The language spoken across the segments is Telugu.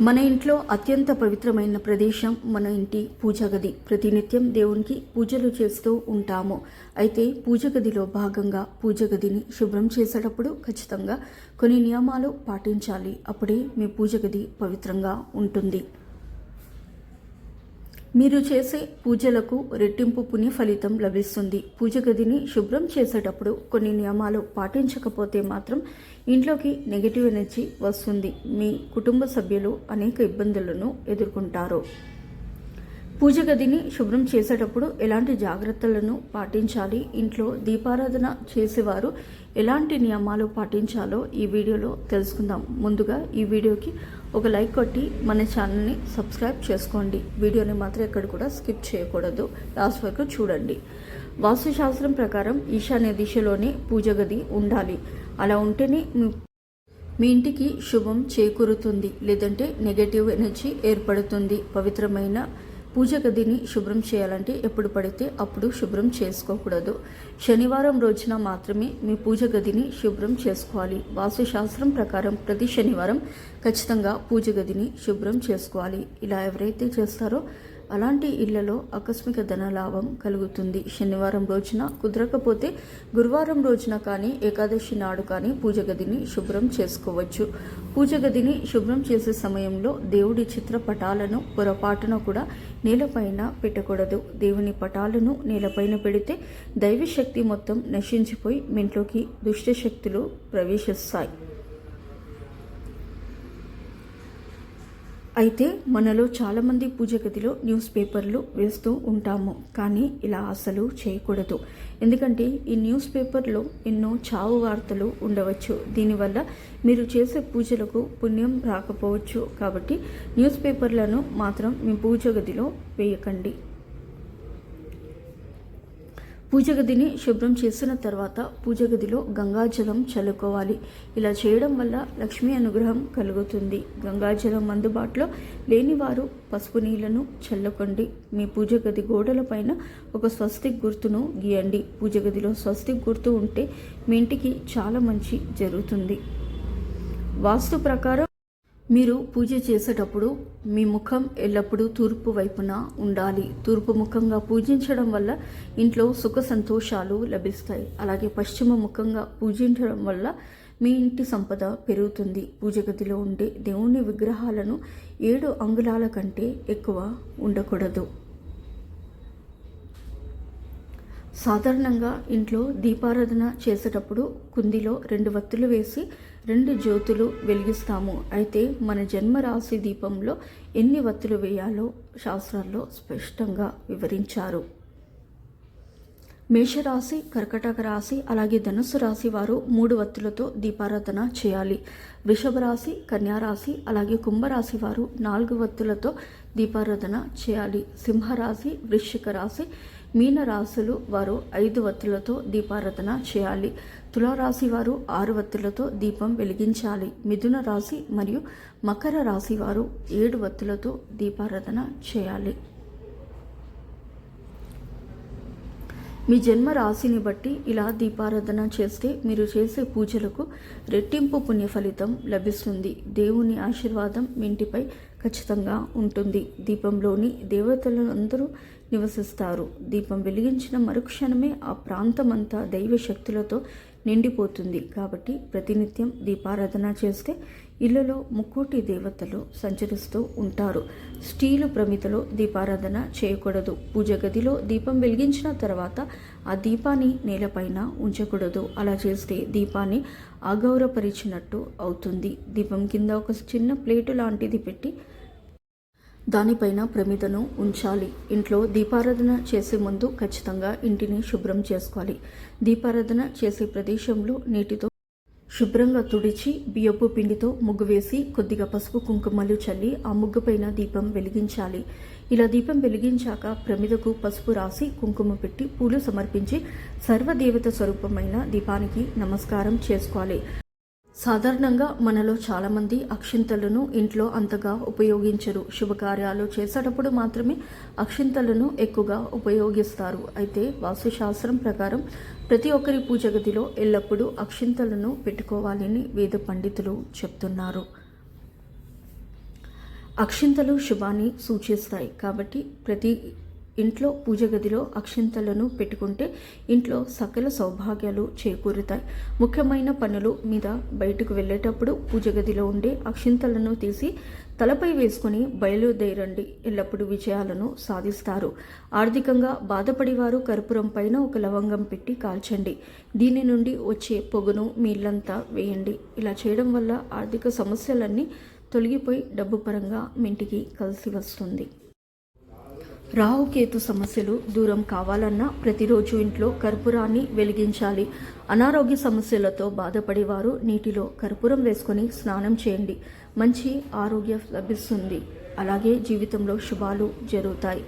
మన ఇంట్లో అత్యంత పవిత్రమైన ప్రదేశం మన ఇంటి పూజా గది. ప్రతినిత్యం దేవునికి పూజలు చేస్తూ ఉంటాము. అయితే పూజ గదిలో భాగంగా పూజ గదిని శుభ్రం చేసేటప్పుడు ఖచ్చితంగా కొన్ని నియమాలు పాటించాలి. అప్పుడే మీ పూజ గది పవిత్రంగా ఉంటుంది. మీరు చేసే పూజలకు రెట్టింపు పుణ్య ఫలితం లభిస్తుంది. పూజ గదిని శుభ్రం చేసేటప్పుడు కొన్ని నియమాలు పాటించకపోతే మాత్రం ఇంట్లోకి నెగటివ్ ఎనర్జీ వస్తుంది. మీ కుటుంబ సభ్యులు అనేక ఇబ్బందులను ఎదుర్కొంటారు. పూజ గదిని శుభ్రం చేసేటప్పుడు ఎలాంటి జాగ్రత్తలను పాటించాలి, ఇంట్లో దీపారాధన చేసేవారు ఎలాంటి నియమాలు పాటించాలో ఈ వీడియోలో తెలుసుకుందాం. ముందుగా ఈ వీడియోకి ఒక లైక్ కొట్టి మన ఛానల్ని సబ్స్క్రైబ్ చేసుకోండి. వీడియోని మాత్రం ఎక్కడ కూడా స్కిప్ చేయకూడదు, లాస్ట్ వరకు చూడండి. వాస్తుశాస్త్రం ప్రకారం ఈశాన్య దిశలోనే పూజ గది ఉండాలి. అలా ఉంటేనే మీ ఇంటికి శుభం చేకూరుతుంది, లేదంటే నెగటివ్ ఎనర్జీ ఏర్పడుతుంది. పవిత్రమైన పూజ గదిని శుభ్రం చేయాలంటే ఎప్పుడు పడితే అప్పుడు శుభ్రం చేసుకోకూడదు. శనివారం రోజున మాత్రమే మీ పూజ గదిని శుభ్రం చేసుకోవాలి. వాస్తుశాస్త్రం ప్రకారం ప్రతి శనివారం ఖచ్చితంగా పూజ గదిని శుభ్రం చేసుకోవాలి. ఇలా ఎవరైతే చేస్తారో అలాంటి ఇళ్లలో ఆకస్మిక ధనలాభం కలుగుతుంది. శనివారం రోజున కుదరకపోతే గురువారం రోజున కానీ ఏకాదశి నాడు కానీ పూజ గదిని శుభ్రం చేసుకోవచ్చు. పూజ గదిని శుభ్రం చేసే సమయంలో దేవుడి చిత్ర పటాలను పొరపాటున కూడా నేలపైన పెట్టకూడదు. దేవుని పటాలను నేలపైన పెడితే దైవశక్తి మొత్తం నశించిపోయి మీ ఇంట్లోకి దుష్ట శక్తులు ప్రవేశిస్తాయి. అయితే మనలో చాలామంది పూజ గదిలో న్యూస్ పేపర్లు వేస్తూ ఉంటాము, కానీ ఇలా అసలు చేయకూడదు. ఎందుకంటే ఈ న్యూస్ పేపర్లో ఎన్నో చావు వార్తలు ఉండవచ్చు. దీనివల్ల మీరు చేసే పూజలకు పుణ్యం రాకపోవచ్చు. కాబట్టి న్యూస్ పేపర్లను మాత్రం మీ పూజ గదిలో వేయకండి. పూజ గదిని శుభ్రం చేసిన తర్వాత పూజ గదిలో గంగాజలం చల్లుకోవాలి. ఇలా చేయడం వల్ల లక్ష్మీ అనుగ్రహం కలుగుతుంది. గంగాజలం అందుబాటులో లేని వారు పసుపు నీళ్లను చల్లుకోండి. మీ పూజ గది గోడల పైన ఒక స్వస్తిక్ గుర్తును గీయండి. పూజ గదిలో స్వస్తిక్ గుర్తు ఉంటే మీ ఇంటికి చాలా మంచి జరుగుతుంది. వాస్తు ప్రకారం మీరు పూజ చేసేటప్పుడు మీ ముఖం ఎల్లప్పుడూ తూర్పు వైపున ఉండాలి. తూర్పు ముఖంగా పూజించడం వల్ల ఇంట్లో సుఖ సంతోషాలు లభిస్తాయి. అలాగే పశ్చిమ ముఖంగా పూజించడం వల్ల మీ ఇంటి సంపద పెరుగుతుంది. పూజ గదిలో ఉండే దేవుని విగ్రహాలను 7 అంగుళాల కంటే ఎక్కువ ఉండకూడదు. సాధారణంగా ఇంట్లో దీపారాధన చేసేటప్పుడు కుందిలో 2 వత్తులు వేసి 2 జ్యోతులు వెలిగిస్తాము. అయితే మన జన్మరాశి దీపంలో ఎన్ని వత్తులు వేయాలో శాస్త్రాల్లో స్పష్టంగా వివరించారు. మేషరాశి, కర్కటక రాశి అలాగే ధనుస్సు రాశి వారు 3 వత్తులతో దీపారాధన చేయాలి. వృషభ రాశి, కన్యారాశి అలాగే కుంభరాశి వారు 4 వత్తులతో దీపారాధన చేయాలి. సింహరాశి, వృశ్చిక రాశి, మీన రాశులు వారు 5 వత్తులతో దీపారాధన చేయాలి. తులారాశి వారు 6 వత్తులతో దీపం వెలిగించాలి. మిథున రాశి మరియు మకర రాశి వారు 7 వత్తులతో దీపారాధన చేయాలి. మీ జన్మ రాశిని బట్టి ఇలా దీపారాధన చేస్తే మీరు చేసే పూజలకు రెట్టింపు పుణ్య ఫలితం లభిస్తుంది. దేవుని ఆశీర్వాదం మీ ఇంటిపై ఖచ్చితంగా ఉంటుంది. దీపంలోని దేవతలందరూ నివసిస్తారు. దీపం వెలిగించిన మరుక్షణమే ఆ ప్రాంతమంతా దైవ శక్తులతో నిండిపోతుంది. కాబట్టి ప్రతినిత్యం దీపారాధన చేస్తే ఇళ్లలో ముక్కోటి దేవతలు సంచరిస్తూ ఉంటారు. స్టీలు ప్రమిదలో దీపారాధన చేయకూడదు. పూజ గదిలో దీపం వెలిగించిన తర్వాత ఆ దీపాన్ని నేలపైన ఉంచకూడదు. అలా చేస్తే దీపాన్ని అగౌరవపరిచినట్టు అవుతుంది. దీపం కింద ఒక చిన్న ప్లేటు లాంటిది పెట్టి దానిపైన ప్రమిదను ఉంచాలి. ఇంట్లో దీపారాధన చేసే ముందు ఖచ్చితంగా ఇంటిని శుభ్రం చేసుకోవాలి. దీపారాధన చేసే ప్రదేశంలో నీటితో శుభ్రంగా తుడిచి బియ్యపు పిండితో ముగ్గు వేసి కొద్దిగా పసుపు కుంకుమలు చల్లి ఆ ముగ్గు పైన దీపం వెలిగించాలి. ఇలా దీపం వెలిగించాక ప్రమిదకు పసుపు రాసి కుంకుమ పెట్టి పూలు సమర్పించి సర్వదేవత స్వరూపమైన దీపానికి నమస్కారం చేసుకోవాలి. సాధారణంగా మనలో చాలామంది అక్షింతలను ఇంట్లో అంతగా ఉపయోగించరు. శుభకార్యాలు చేసేటప్పుడు మాత్రమే అక్షింతలను ఎక్కువగా ఉపయోగిస్తారు. అయితే వాస్తుశాస్త్రం ప్రకారం ప్రతి ఒక్కరి పూజ గదిలో ఎల్లప్పుడూ అక్షింతలను పెట్టుకోవాలని వేద పండితులు చెప్తున్నారు. అక్షింతలు శుభాన్ని సూచిస్తాయి కాబట్టి ప్రతి ఇంట్లో పూజ గదిలో అక్షింతలను పెట్టుకుంటే ఇంట్లో సకల సౌభాగ్యాలు చేకూరుతాయి. ముఖ్యమైన పనులు మీద బయటకు వెళ్ళేటప్పుడు పూజ గదిలో ఉండే అక్షింతలను తీసి తలపై వేసుకుని బయలుదేరండి. ఎల్లప్పుడూ విజయాలను సాధిస్తారు. ఆర్థికంగా బాధపడేవారు కర్పూరం పైన ఒక లవంగం పెట్టి కాల్చండి. దీని నుండి వచ్చే పొగను మీ ఇల్లంతా వేయండి. ఇలా చేయడం వల్ల ఆర్థిక సమస్యలన్నీ తొలగిపోయి డబ్బు పరంగా మీ ఇంటికి కలిసి వస్తుంది. రాహుకేతు సమస్యలు దూరం కావాలన్నా ప్రతిరోజు ఇంట్లో కర్పూరాన్ని వెలిగించాలి. అనారోగ్య సమస్యలతో బాధపడేవారు నీటిలో కర్పూరం వేసుకొని స్నానం చేయండి. మంచి ఆరోగ్యం లభిస్తుంది. అలాగే జీవితంలో శుభాలు జరుగుతాయి.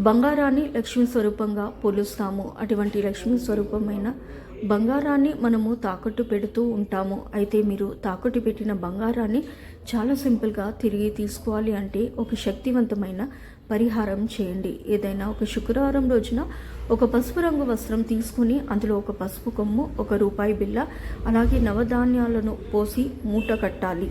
బంగారాన్ని లక్ష్మీ స్వరూపంగా పోలుస్తాము. అటువంటి లక్ష్మీ స్వరూపమైన బంగారాన్ని మనము తాకట్టు పెడుతూ ఉంటాము. అయితే మీరు తాకట్టు పెట్టిన బంగారాన్ని చాలా సింపుల్గా తిరిగి తీసుకోవాలి అంటే ఒక శక్తివంతమైన పరిహారం చేయండి. ఏదైనా ఒక శుక్రవారం రోజున ఒక పసుపు రంగు వస్త్రం తీసుకుని అందులో ఒక పసుపు కొమ్ము, ₹1 బిళ్ళ, అలాగే నవధాన్యాలను పోసి మూట కట్టాలి.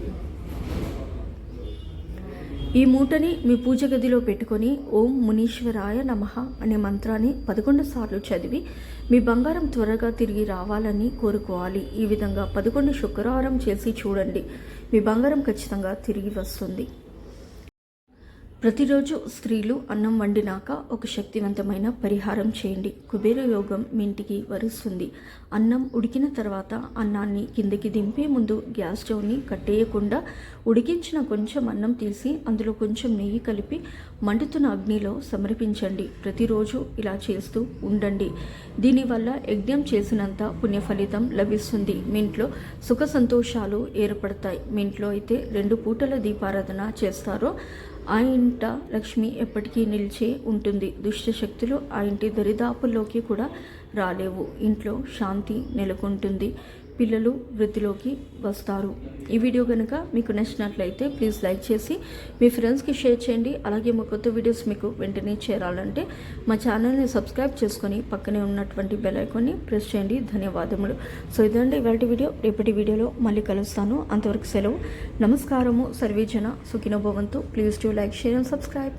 ఈ మూటని మీ పూజ గదిలో పెట్టుకొని ఓం మునీశ్వరాయ నమః అనే మంత్రాన్ని 11 సార్లు చదివి మీ బంగారం త్వరగా తిరిగి రావాలని కోరుకోవాలి. ఈ విధంగా 11 శుక్రవారం చేసి చూడండి. మీ బంగారం ఖచ్చితంగా తిరిగి వస్తుంది. ప్రతిరోజు స్త్రీలు అన్నం వండినాక ఒక శక్తివంతమైన పరిహారం చేయండి. కుబేర యోగం మీ ఇంటికి వరుస్తుంది. అన్నం ఉడికిన తర్వాత అన్నాన్ని కిందకి దింపే ముందు గ్యాస్ స్టవ్ని కట్టేయకుండా ఉడికించిన కొంచెం అన్నం తీసి అందులో కొంచెం నెయ్యి కలిపి మండుతున్న అగ్నిలో సమర్పించండి. ప్రతిరోజు ఇలా చేస్తూ ఉండండి. దీనివల్ల యజ్ఞం చేసినంత పుణ్య ఫలితం లభిస్తుంది. మీ ఇంట్లో సుఖ సంతోషాలు ఏర్పడతాయి. మీ ఇంట్లో అయితే 2 పూటల దీపారాధన చేస్తారో ఆ ఇంట లక్ష్మి ఎప్పటికీ నిలిచే ఉంటుంది. దుష్ట శక్తులు ఆ ఇంటి దరిదాపుల్లోకి కూడా రాలేవు. ఇంట్లో శాంతి నెలకొంటుంది. పిల్లలు వృద్ధిలోకి వస్తారు. ఈ వీడియో కనుక మీకు నచ్చినట్లయితే ప్లీజ్ లైక్ చేసి మీ ఫ్రెండ్స్కి షేర్ చేయండి. అలాగే మా కొత్త వీడియోస్ మీకు వెంటనే చేరాలంటే మా ఛానల్ని సబ్స్క్రైబ్ చేసుకొని పక్కనే ఉన్నటువంటి బెల్ ఐకాన్ని ప్రెస్ చేయండి. ధన్యవాదములు. సో ఇదండి ఇవాళ వీడియో. రేపటి వీడియోలో మళ్ళీ కలుస్తాను. అంతవరకు సెలవు. నమస్కారము. సర్వేజన సుఖినో భవంతు. Please to like, share and subscribe.